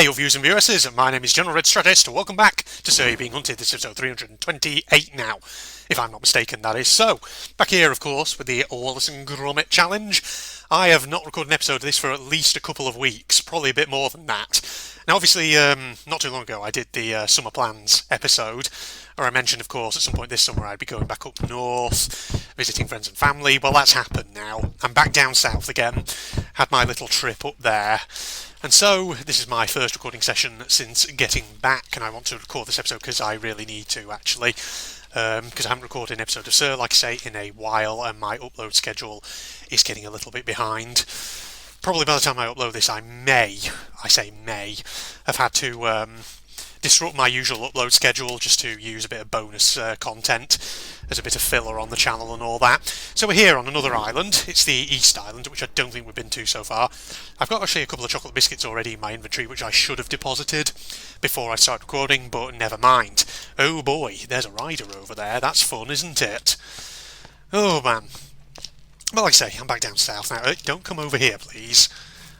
Hey, viewers and viewers, my name is General Red Strategist. Welcome back to So You're Being Hunted. This is episode 328 now, if I'm not mistaken, that is. So, back here, of course, with the Wallace and Gromit Challenge. I have not recorded an episode of this for at least a couple of weeks, probably a bit more than that. Now, obviously, not too long ago, I did the Summer Plans episode, where I mentioned, of course, at some point this summer I'd be going back up north, visiting friends and family. Well, that's happened now. I'm back down south again, had my little trip up there. And so, this is my first recording session since getting back, and I want to record this episode because I really need to, actually, because I haven't recorded an episode of Sir, like I say, in a while, and my upload schedule is getting a little bit behind. Probably by the time I upload this, I say may, have had to disrupt my usual upload schedule just to use a bit of bonus content as a bit of filler on the channel and all that. So we're here on another island. It's the East Island, which I don't think we've been to so far. I've got actually a couple of chocolate biscuits already in my inventory, which I should have deposited before I start recording, but never mind. Oh boy, there's a rider over there. That's fun, isn't it? Oh man. Well, like I say, I'm back down south now. Don't come over here, please.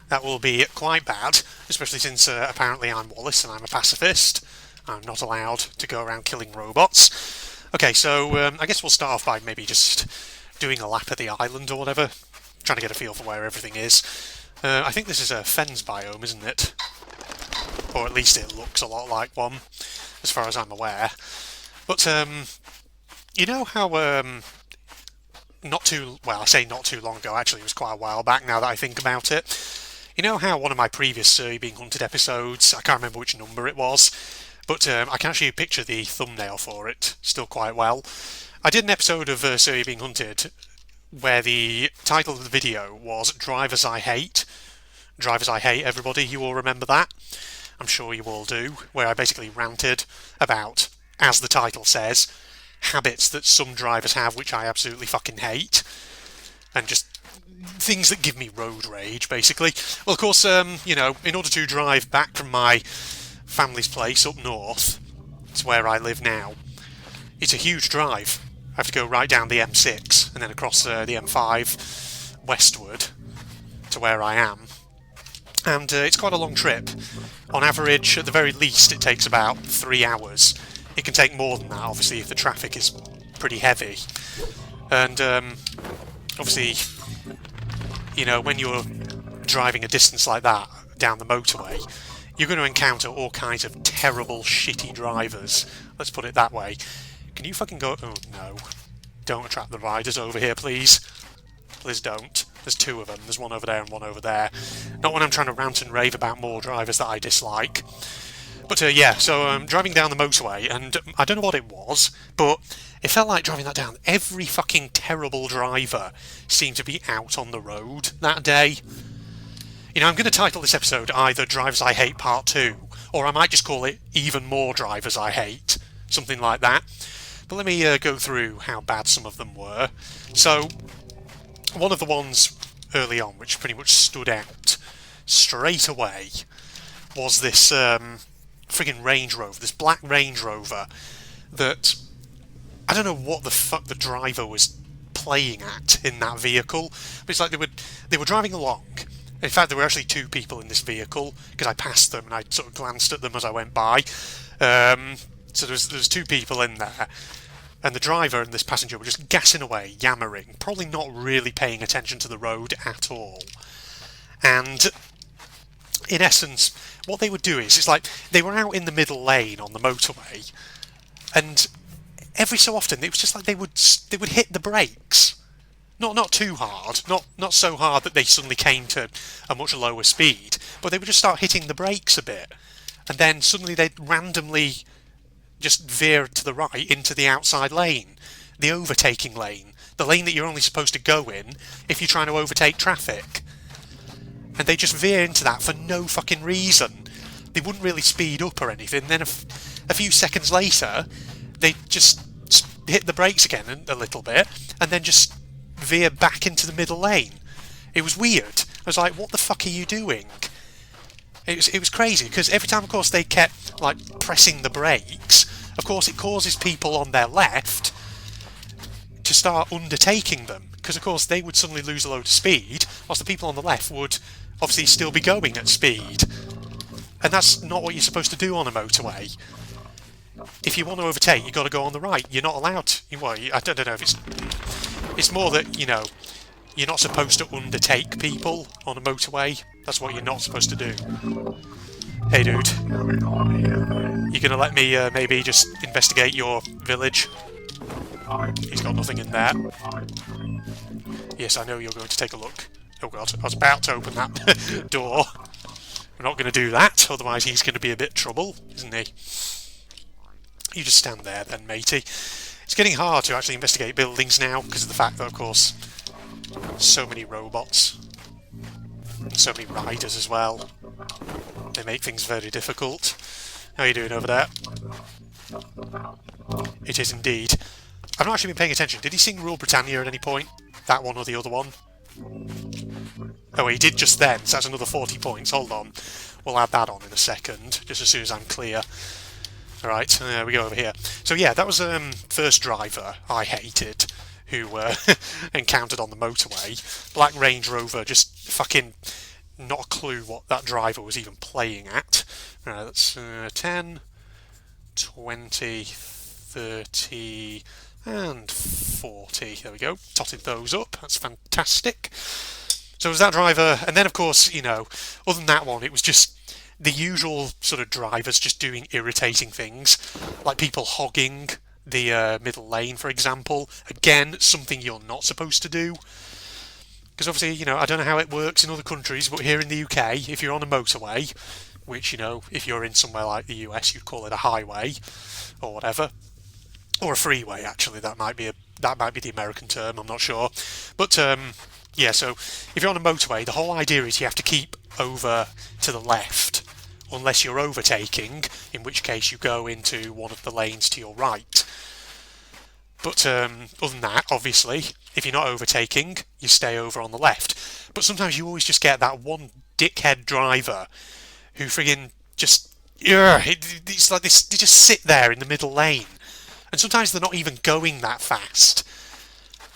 That will be quite bad, especially since apparently I'm Wallace and I'm a pacifist. I'm not allowed to go around killing robots. Okay, so I guess we'll start off by maybe just doing a lap of the island or whatever, trying to get a feel for where everything is. I think this is a fens biome, isn't it? Or at least it looks a lot like one, as far as I'm aware. But you know how I say not too long ago, actually it was quite a while back now that I think about it. You know how one of my previous Sir You're Being Hunted episodes, I can't remember which number it was, but I can actually picture the thumbnail for it still quite well. I did an episode of Sir You're Being Hunted where the title of the video was Drivers I Hate. Drivers I Hate, everybody, you all remember that? I'm sure you all do, where I basically ranted about, as the title says, habits that some drivers have which I absolutely fucking hate, and just things that give me road rage, basically. Well, of course, you know, in order to drive back from my family's place up north to where I live now, it's a huge drive. I have to go right down the M6 and then across the M5 westward to where I am. And it's quite a long trip. On average, at the very least, it takes about 3 hours. It can take more than that, obviously, if the traffic is pretty heavy. And obviously, you know, when you're driving a distance like that down the motorway, you're going to encounter all kinds of terrible, shitty drivers. Let's put it that way. Can you fucking go... Oh, no. Don't attract the riders over here, please. Please don't. There's two of them. There's one over there and one over there. Not when I'm trying to rant and rave about more drivers that I dislike. But yeah, so I'm driving down the motorway, and I don't know what it was, but it felt like driving that down. Every fucking terrible driver seemed to be out on the road that day. You know, I'm going to title this episode either Drivers I Hate Part 2, or I might just call it Even More Drivers I Hate, something like that. But let me go through how bad some of them were. So, one of the ones early on, which pretty much stood out straight away, was this friggin' Range Rover, this black Range Rover that I don't know what the fuck the driver was playing at in that vehicle, but it's like they were driving along. In fact, there were actually two people in this vehicle because I passed them and I sort of glanced at them as I went by. So there's two people in there, and the driver and this passenger were just gassing away, yammering, probably not really paying attention to the road at all. And in essence, what they would do is, it's like they were out in the middle lane on the motorway, and every so often it was just like they would hit the brakes, not too hard, not so hard that they suddenly came to a much lower speed, but they would just start hitting the brakes a bit, and then suddenly they'd randomly just veer to the right into the outside lane, the overtaking lane, the lane that you're only supposed to go in if you're trying to overtake traffic. And they just veer into that for no fucking reason. They wouldn't really speed up or anything. Then a few seconds later, they just hit the brakes again a little bit, and then just veer back into the middle lane. It was weird. I was like, what the fuck are you doing? It was crazy, because every time, of course, they kept like pressing the brakes, of course it causes people on their left to start undertaking them, because of course they would suddenly lose a load of speed, whilst the people on the left would obviously still be going at speed. And that's not what you're supposed to do on a motorway. If you want to overtake, you've got to go on the right. You're not allowed to. Well, I don't know if it's more that, you're not supposed to undertake people on a motorway. That's what you're not supposed to do. Hey, dude. You gonna let me maybe just investigate your village? He's got nothing in there. Yes, I know you're going to take a look. Oh god, I was about to open that door. We're not going to do that, otherwise he's going to be a bit trouble, isn't he? You just stand there then, matey. It's getting hard to actually investigate buildings now, because of the fact that, of course, so many robots. And so many riders as well. They make things very difficult. How are you doing over there? It is indeed. I've not actually been paying attention. Did he sing Rule Britannia at any point? That one or the other one? Oh, he did just then, so that's another 40 points. Hold on. We'll add that on in a second, just as soon as I'm clear. Alright, we go over here. So yeah, that was first driver I hated, who encountered on the motorway. Black Range Rover, just fucking not a clue what that driver was even playing at. That's 10, 20, 30... and 40. There we go. Totted those up. That's fantastic. So it was that driver, and then of course, other than that one, it was just the usual sort of drivers just doing irritating things, like people hogging the middle lane, for example. Again, something you're not supposed to do. Because obviously, I don't know how it works in other countries, but here in the UK, if you're on a motorway, which, if you're in somewhere like the US, you'd call it a highway, or whatever, or a freeway, actually, that might be the American term, I'm not sure. But, yeah, so if you're on a motorway, the whole idea is you have to keep over to the left, unless you're overtaking, in which case you go into one of the lanes to your right. But other than that, obviously, if you're not overtaking, you stay over on the left. But sometimes you always just get that one dickhead driver who friggin' just... it's like this, they just sit there in the middle lane. And sometimes they're not even going that fast.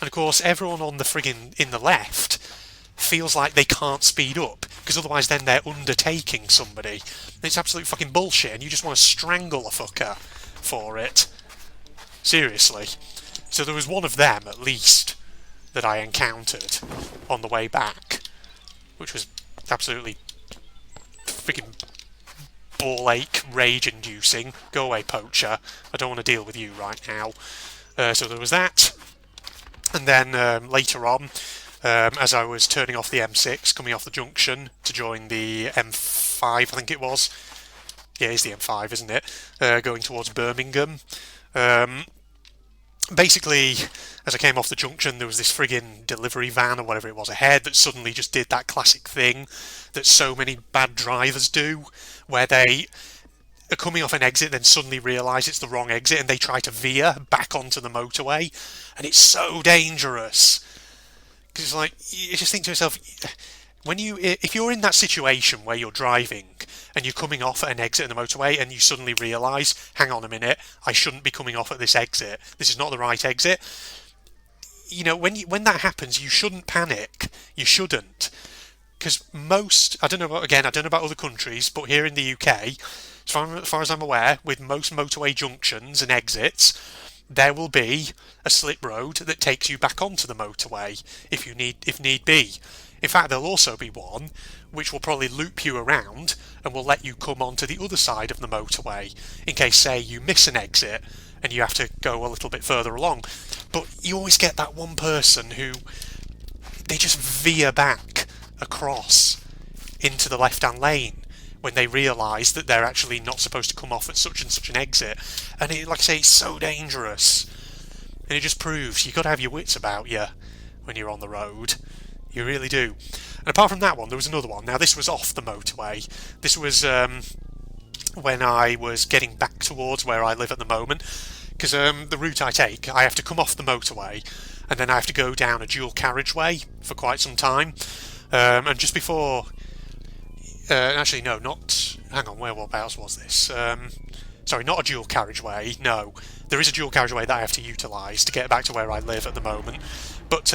And of course, everyone on the friggin' in the left feels like they can't speed up, because otherwise then they're undertaking somebody. And it's absolute fucking bullshit, and you just want to strangle a fucker for it. Seriously. So there was one of them, at least, that I encountered on the way back, which was absolutely freaking ball ache, rage-inducing. Go away, poacher. I don't want to deal with you right now. So there was that. And then later on, as I was turning off the M6, coming off the junction to join the M5, I think it was. Yeah, it's the M5, isn't it? Going towards Birmingham. Basically, as I came off the junction, there was this friggin' delivery van or whatever it was ahead that suddenly just did that classic thing that so many bad drivers do, where they are coming off an exit, then suddenly realise it's the wrong exit, and they try to veer back onto the motorway, and it's so dangerous. Because it's like, you just think to yourself, if you're in that situation where you're driving and you're coming off at an exit in the motorway and you suddenly realise, hang on a minute, I shouldn't be coming off at this exit, this is not the right exit, when that happens, you shouldn't panic. You shouldn't. Because I don't know about other countries, but here in the UK, as far as I'm aware, with most motorway junctions and exits, there will be a slip road that takes you back onto the motorway if need be. In fact, there'll also be one which will probably loop you around and will let you come onto the other side of the motorway in case, say, you miss an exit and you have to go a little bit further along. But you always get that one person who they just veer back across into the left-hand lane when they realise that they're actually not supposed to come off at such and such an exit. And like I say, it's so dangerous. And it just proves you've got to have your wits about you when you're on the road. You really do. And apart from that one, there was another one. Now, this was off the motorway. This was when I was getting back towards where I live at the moment. Because the route I take, I have to come off the motorway, and then I have to go down a dual carriageway for quite some time. And just before... actually, no, not... Hang on, whereabouts was this? Sorry, not a dual carriageway, no. There is a dual carriageway that I have to utilise to get back to where I live at the moment. But...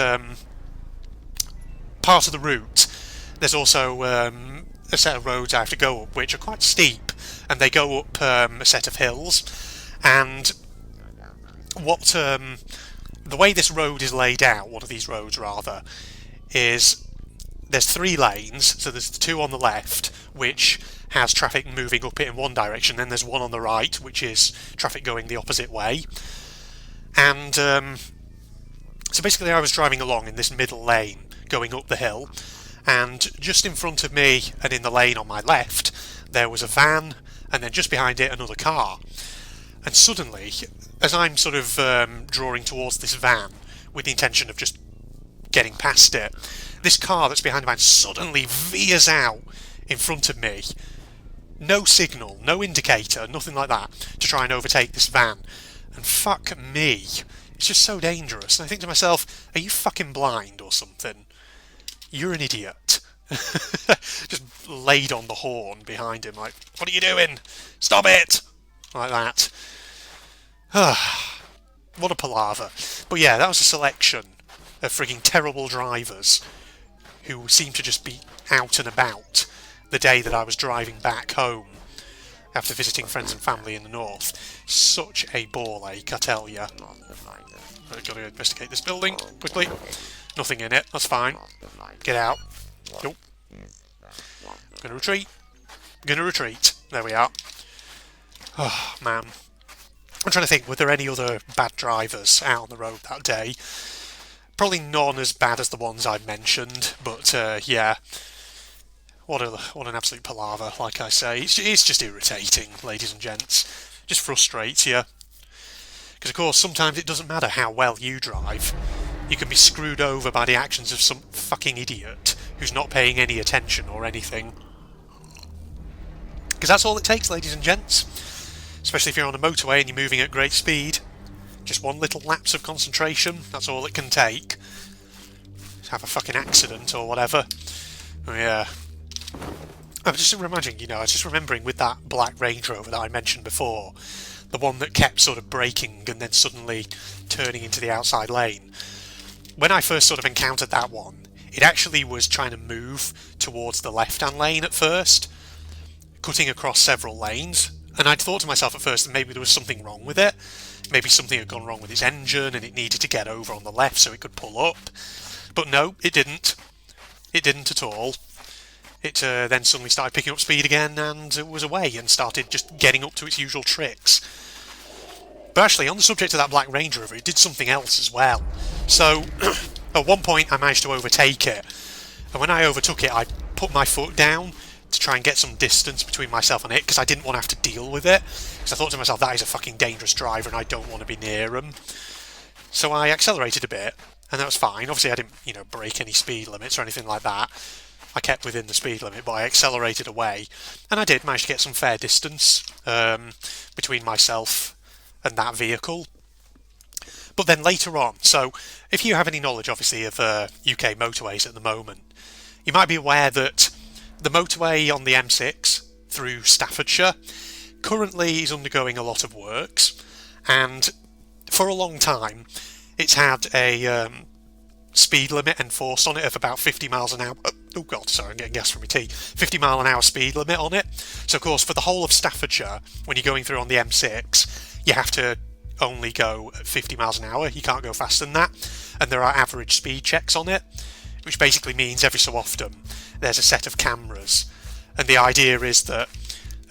part of the route, there's also a set of roads I have to go up, which are quite steep, and they go up a set of hills. And what the way this road is laid out, one of these roads rather, is there's 3 lanes. So there's the 2 on the left, which has traffic moving up it in one direction, then there's one on the right, which is traffic going the opposite way. And so basically I was driving along in this middle lane going up the hill, and just in front of me and in the lane on my left there was a van, and then just behind it another car. And suddenly, as I'm sort of drawing towards this van with the intention of just getting past it, this car that's behind the van suddenly veers out in front of me. No signal, no indicator, nothing like that, to try and overtake this van. And fuck me, it's just so dangerous. And I think to myself, are you fucking blind or something? You're an idiot. Just laid on the horn behind him, like, what are you doing? Stop it! Like that. What a palaver. But yeah, that was a selection of frigging terrible drivers who seemed to just be out and about the day that I was driving back home after visiting friends and family in the north. Such a ball ache, I tell ya. I've got to investigate this building quickly. Nothing in it, that's fine. Get out. Nope. Gonna retreat. Gonna retreat. There we are. Oh, man. I'm trying to think, were there any other bad drivers out on the road that day? Probably none as bad as the ones I've mentioned, but yeah. What an absolute palaver, like I say. It's just irritating, ladies and gents. Just frustrates you. Because, of course, sometimes it doesn't matter how well you drive. You can be screwed over by the actions of some fucking idiot who's not paying any attention or anything. Because that's all it takes, ladies and gents. Especially if you're on a motorway and you're moving at great speed. Just one little lapse of concentration, that's all it can take. Have a fucking accident or whatever. Oh, yeah. I was just remembering with that black Range Rover that I mentioned before, the one that kept sort of braking and then suddenly turning into the outside lane. When I first sort of encountered that one, it actually was trying to move towards the left-hand lane at first, cutting across several lanes. And I'd thought to myself at first that maybe there was something wrong with it. Maybe something had gone wrong with its engine and it needed to get over on the left so it could pull up. But no, it didn't. It didn't at all. It then suddenly started picking up speed again and it was away and started just getting up to its usual tricks. But actually, on the subject of that Black Range Rover, it did something else as well. So, at one point I managed to overtake it. And when I overtook it, I put my foot down to try and get some distance between myself and it, because I didn't want to have to deal with it. Because I thought to myself, that is a fucking dangerous driver and I don't want to be near him. So I accelerated a bit, and that was fine. Obviously I didn't, break any speed limits or anything like that. I kept within the speed limit, but I accelerated away. And I did manage to get some fair distance between myself and that vehicle. But then later on, so if you have any knowledge, obviously, of UK motorways at the moment, you might be aware that the motorway on the M6 through Staffordshire currently is undergoing a lot of works, and for a long time it's had a speed limit enforced on it of about 50 miles an hour. Oh god, sorry, I'm getting gas from my tea. 50 mile an hour speed limit on it. So of course, for the whole of Staffordshire, when you're going through on the M6, you have to only go at 50 miles an hour. You can't go faster than that. And there are average speed checks on it, which basically means every so often there's a set of cameras. And the idea is that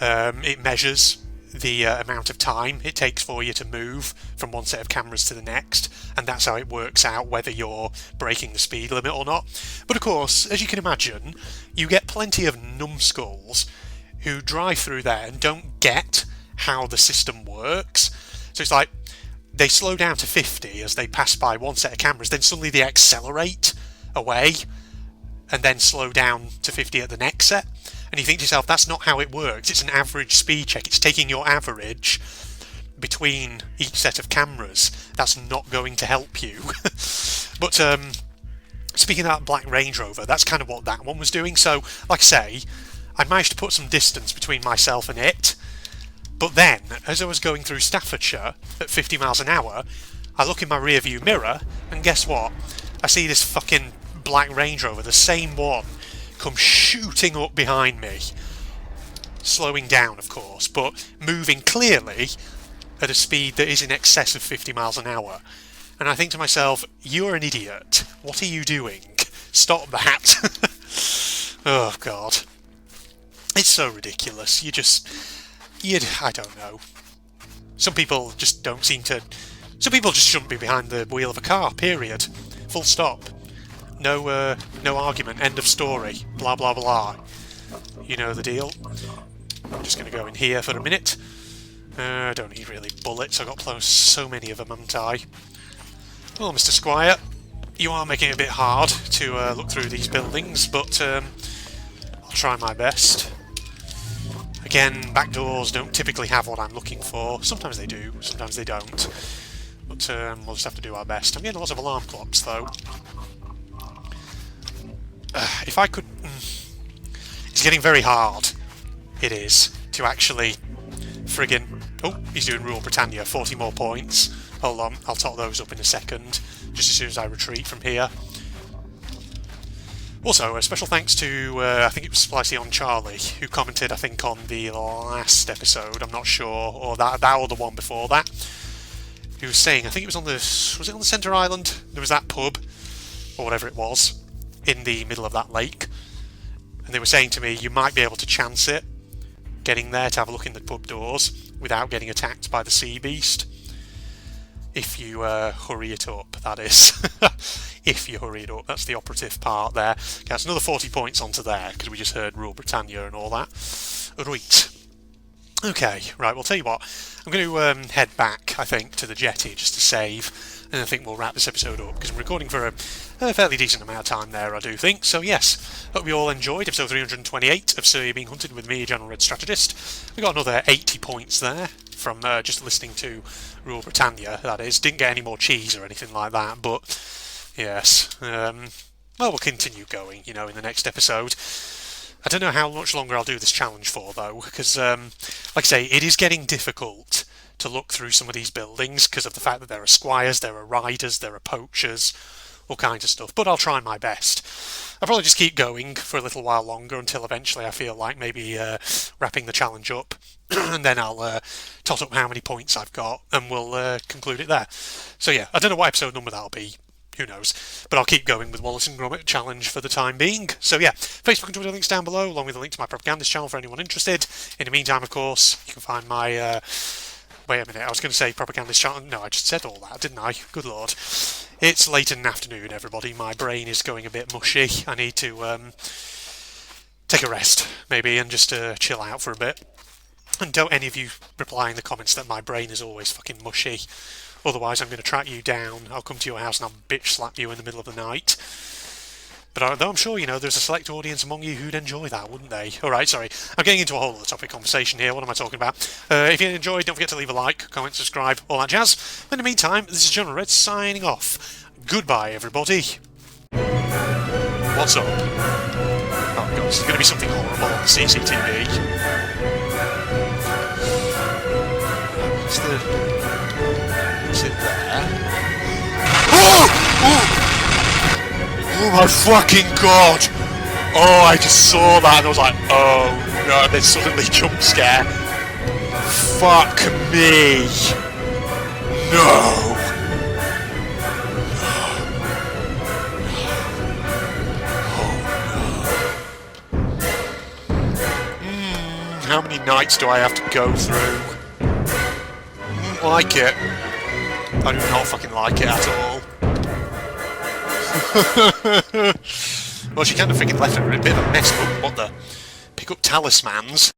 it measures the amount of time it takes for you to move from one set of cameras to the next, and that's how it works out whether you're breaking the speed limit or not. But of course, as you can imagine, you get plenty of numbskulls who drive through there and don't get how the system works. So it's like they slow down to 50 as they pass by one set of cameras, then suddenly they accelerate away and then slow down to 50 at the next set. And you think to yourself, that's not how it works. It's an average speed check. It's taking your average between each set of cameras. That's not going to help you. But speaking of that Black Range Rover, that's kind of what that one was doing. So, like I say, I managed to put some distance between myself and it. But then, as I was going through Staffordshire at 50 miles an hour, I look in my rear view mirror, and guess what? I see this fucking Black Range Rover, the same one, come shooting up behind me. Slowing down, of course, but moving clearly at a speed that is in excess of 50 miles an hour. And I think to myself, you're an idiot. What are you doing? Stop that. Oh, God. It's so ridiculous. I don't know. Some people just don't seem to... Some people just shouldn't be behind the wheel of a car, period. Full stop. No argument. End of story. Blah, blah, blah. You know the deal. I'm just going to go in here for a minute. I don't need really bullets. I've got so many of them, haven't I? Well, Mr. Squire, you are making it a bit hard to look through these buildings, but I'll try my best. Again, back doors don't typically have what I'm looking for. Sometimes they do, sometimes they don't. But we'll just have to do our best. I'm getting lots of alarm clocks, though. If I could... It's getting very hard. It is. To actually friggin... Oh, he's doing Rule Britannia. 40 more points. Hold on, I'll top those up in a second. Just as soon as I retreat from here. Also, a special thanks to, I think it was Splicey on Charlie, who commented, I think, on the last episode, I'm not sure, or that or the one before that. He was saying, I think it was on was it on the Centre Island? There was that pub, or whatever it was, in the middle of that lake. And they were saying to me, you might be able to chance it, getting there to have a look in the pub doors, without getting attacked by the sea beast. If you hurry it up, that is. If you hurry it up, that's the operative part there. Okay, that's another 40 points onto there, because we just heard Rule Britannia and all that. Right. Okay, right, well, tell you what. I'm going to head back, I think, to the jetty just to save, and I think we'll wrap this episode up, because I'm recording for a fairly decent amount of time there, I do think. So, yes, hope you all enjoyed episode 328 of Surrey Being Hunted with me, General Red Strategist. We got another 80 points there from just listening to Rule Britannia, that is. Didn't get any more cheese or anything like that, but yes. Well, we'll continue going, in the next episode. I don't know how much longer I'll do this challenge for, though, because, like I say, it is getting difficult to look through some of these buildings because of the fact that there are squires, there are riders, there are poachers, all kinds of stuff, but I'll try my best. I'll probably just keep going for a little while longer until eventually I feel like maybe wrapping the challenge up, and then I'll tot up how many points I've got, and we'll conclude it there. So yeah, I don't know what episode number that'll be, who knows, but I'll keep going with Wallace and Gromit challenge for the time being. So yeah, Facebook and Twitter links down below, along with a link to my propagandist channel for anyone interested. In the meantime, of course, you can find my... Wait a minute, I was going to say propagandist channel. No, I just said all that, didn't I? Good lord. It's late in the afternoon, everybody. My brain is going a bit mushy. I need to take a rest, maybe, and just chill out for a bit. And don't any of you reply in the comments that my brain is always fucking mushy. Otherwise, I'm going to track you down. I'll come to your house and I'll bitch slap you in the middle of the night. But though I'm sure, there's a select audience among you who'd enjoy that, wouldn't they? Alright, sorry. I'm getting into a whole other topic conversation here. What am I talking about? If you enjoyed, don't forget to leave a like, comment, subscribe, all that jazz. In the meantime, this is General Red signing off. Goodbye, everybody. What's up? Oh, God, there's going to be something horrible on the CCTV. What's it there? Oh! Oh my fucking god! Oh, I just saw that and I was like, oh no, and then suddenly jump scare. Fuck me! No! How many nights do I have to go through? Like it. I do not fucking like it at all. Well, she kind of freaking left her in a bit of a mess, but what the? Pick up talismans.